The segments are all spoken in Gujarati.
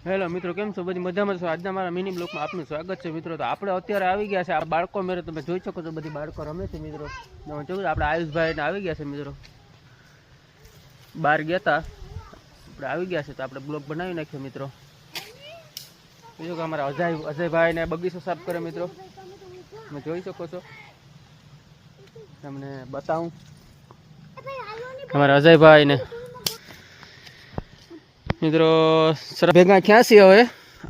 હેલો મિત્રો, કેમ છો? બધી મજામાં છો? આજના મારા મિની બ્લોગમાં આપનું સ્વાગત છે મિત્રો. તો આપણે અત્યારે આવી ગયા છે આ બાળકો મેરે, તમે જોઈ શકો છો બધી બાળકો રમે છે મિત્રો. જોયું આપણે આયુષભાઈને આવી ગયા છે મિત્રો, બહાર ગયા હતા, આપણે આવી ગયા છે તો આપણે બ્લોગ બનાવી નાખ્યો મિત્રો. જોયું કે અમારા અજયભાઈને બગીચો સાફ કરે મિત્રો, તમે જોઈ શકો છો. તમને બતાવું અમારા અજયભાઈને મિત્રો સર ભેગા ક્યાં છે. હવે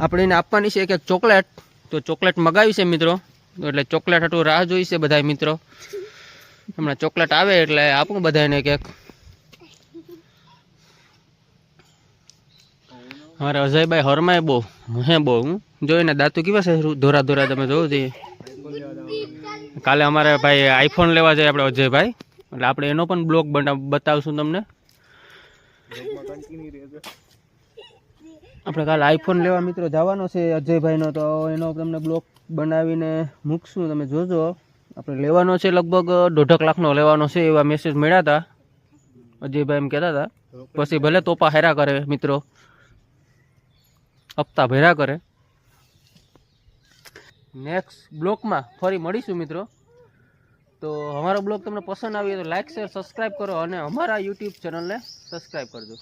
આપણે એને આપવાની છે એક ચોકલેટ, તો ચોકલેટ મગાવી છે મિત્રો, એટલે ચોકલેટ હાટું રાહ જોઈ છે બધા મિત્રો. હમણાં ચોકલેટ આવે એટલે આપું બધાને એક. અમારે અજયભાઈ હરમાય બહુ હે બહુ, હું જોઈને દાંતું કેવા છે ધોરા ધોરા, તમે જોવું જોઈએ. કાલે અમારે ભાઈ આઈફોન લેવા જાય આપણે અજયભાઈ, એટલે આપણે એનો પણ બ્લોગ બતાવશું તમને. આપણે કાલે આઈફોન લેવા મિત્રો જવાનો છે અજયભાઈનો, તો એનો તમને બ્લોગ બનાવીને મૂકશું, તમે જોજો. આપણે લેવાનો છે લગભગ 1.5 લાખનો લેવાનો છે, એવા મેસેજ મળ્યા હતા અજયભાઈ, એમ કહેતા હતા. પછી ભલે તોપા હેરા કરે મિત્રો, હપ્તા ભેરા કરે. નેક્સ્ટ બ્લોગમાં ફરી મળીશું મિત્રો. તો અમારો બ્લોગ તમને પસંદ આવ્યો તો લાઈક શેર સબસ્ક્રાઈબ કરો, અને અમારા યુટ્યુબ ચેનલને સબસ્ક્રાઈબ કરજો.